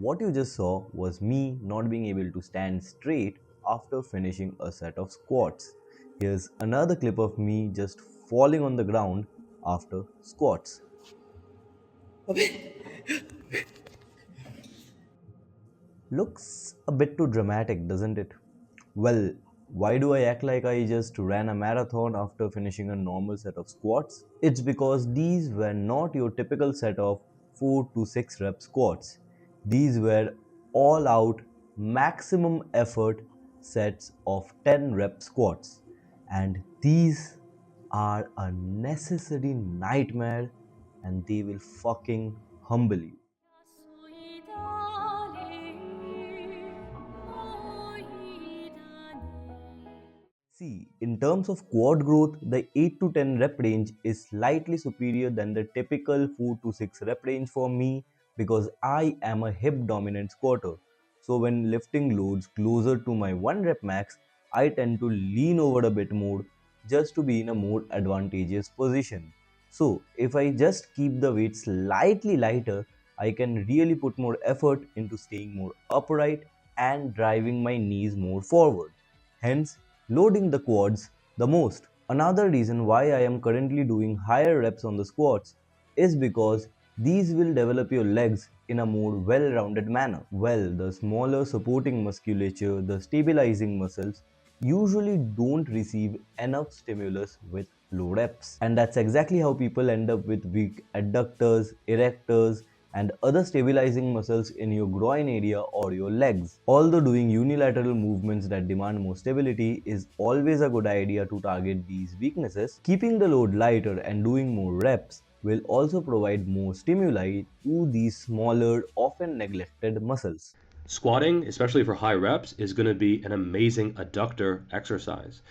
What you just saw was me not being able to stand straight after finishing a set of squats. Here's another clip of me just falling on the ground after squats. Looks a bit too dramatic, doesn't it? Well, why do I act like I just ran a marathon after finishing a normal set of squats? It's because these were not your typical set of 4 to 6 rep squats. These were all out maximum effort sets of 10 rep squats. And these are a necessary nightmare and they will fucking humble you. See, in terms of quad growth, the 8 to 10 rep range is slightly superior than the typical 4 to 6 rep range for me because I am a hip dominant squatter. So when lifting loads closer to my 1 rep max, I tend to lean over a bit more just to be in a more advantageous position. So if I just keep the weight slightly lighter, I can really put more effort into staying more upright and driving my knees more forward, hence loading the quads the most. Another reason why I am currently doing higher reps on the squats is because these will develop your legs in a more well-rounded manner. Well, the smaller supporting musculature, the stabilizing muscles, usually don't receive enough stimulus with low reps. And that's exactly how people end up with weak adductors, erectors, and other stabilizing muscles in your groin area or your legs. Although doing unilateral movements that demand more stability is always a good idea to target these weaknesses, keeping the load lighter and doing more reps will also provide more stimuli to these smaller, often neglected muscles. Squatting, especially for high reps, is going to be an amazing adductor exercise.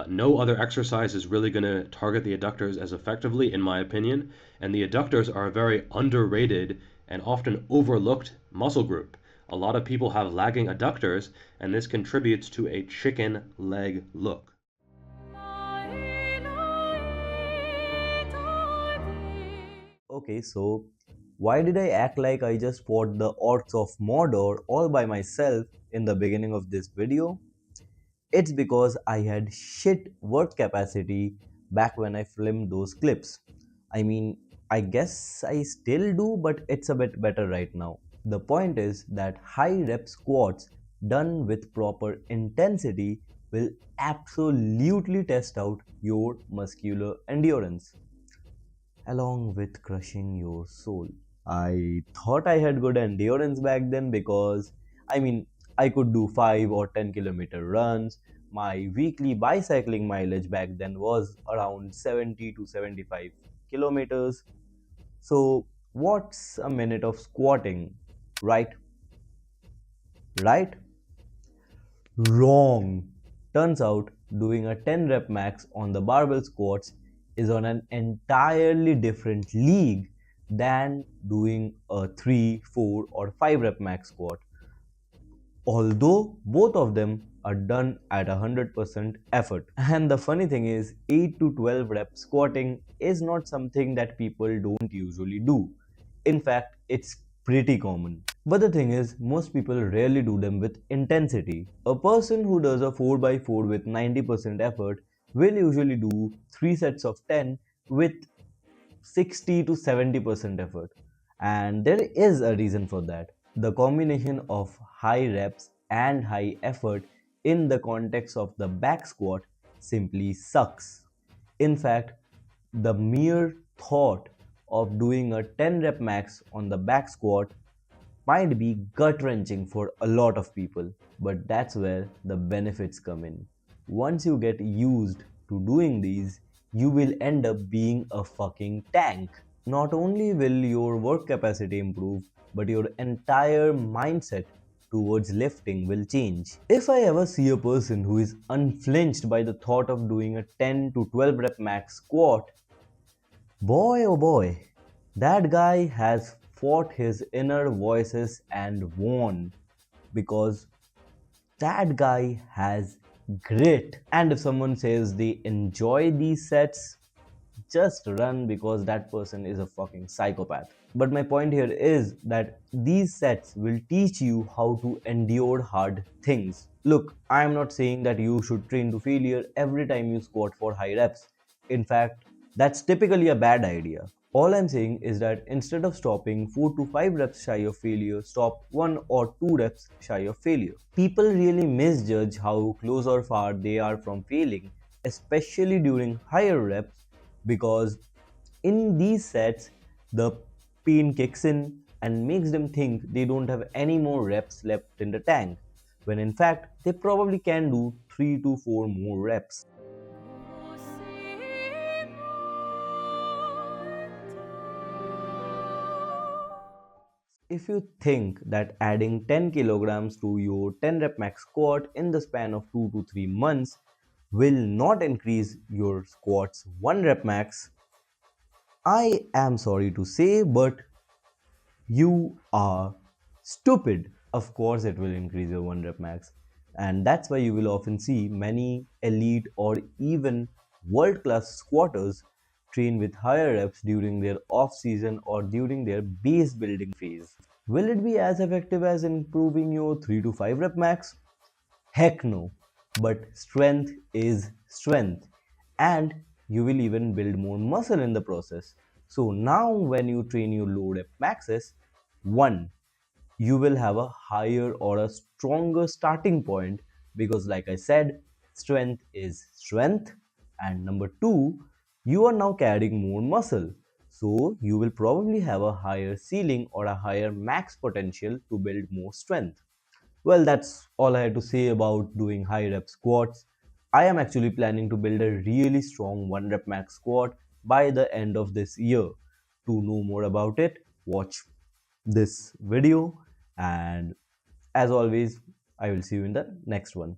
No other exercise is really going to target the adductors as effectively, in my opinion, and the adductors are a very underrated and often overlooked muscle group. A lot of people have lagging adductors, and this contributes to a chicken leg look. Okay, so why did I act like I just fought the odds of Mordor all by myself in the beginning of this video? It's because I had shit work capacity back when I filmed those clips. I mean, I guess I still do, but it's a bit better right now. The point is that high rep squats done with proper intensity will absolutely test out your muscular endurance along with crushing your soul. I thought I had good endurance back then because I could do 5 or 10-kilometer runs. My weekly bicycling mileage back then was around 70 to 75 kilometers. So, what's a minute of squatting? Right? Right? Wrong. Turns out doing a 10 rep max on the barbell squats is on an entirely different league than doing a 3, 4, or 5 rep max squat. Although both of them are done at 100% effort. And the funny thing is, 8 to 12 rep squatting is not something that people don't usually do. In fact, it's pretty common. But the thing is, most people rarely do them with intensity. A person who does a 4 by 4 with 90% effort will usually do 3 sets of 10 with 60 to 70% effort. And there is a reason for that. The combination of high reps and high effort in the context of the back squat simply sucks. In fact, the mere thought of doing a 10 rep max on the back squat might be gut wrenching for a lot of people, but that's where the benefits come in. Once you get used to doing these, you will end up being a fucking tank. Not only will your work capacity improve, but your entire mindset towards lifting will change. If I ever see a person who is unflinched by the thought of doing a 10 to 12 rep max squat, boy oh boy, that guy has fought his inner voices and won because that guy has grit. And if someone says they enjoy these sets, just run because that person is a fucking psychopath. But my point here is that these sets will teach you how to endure hard things. Look, I am not saying that you should train to failure every time you squat for high reps. In fact, that's typically a bad idea. All I'm saying is that instead of stopping 4 to 5 reps shy of failure, stop 1 or 2 reps shy of failure. People really misjudge how close or far they are from failing, especially during higher reps, because in these sets, the pain kicks in and makes them think they don't have any more reps left in the tank, when in fact they probably can do 3 to 4 more reps. If you think that adding 10 kilograms to your 10 rep max squat in the span of 2 to 3 months will not increase your squats 1 rep max, I am sorry to say, but you are stupid. Of course, it will increase your 1 rep max. And that's why you will often see many elite or even world class squatters train with higher reps during their off season or during their base building phase. Will it be as effective as improving your 3 to 5 rep max? Heck no. But strength is strength. And you will even build more muscle in the process. So now when you train your low rep maxes, 1, you will have a higher or a stronger starting point because, like I said, strength is strength. And number 2, you are now carrying more muscle. So you will probably have a higher ceiling or a higher max potential to build more strength. Well, that's all I had to say about doing high rep squats. I am actually planning to build a really strong 1 rep max squat by the end of this year. To know more about it, watch this video, and as always, I will see you in the next one.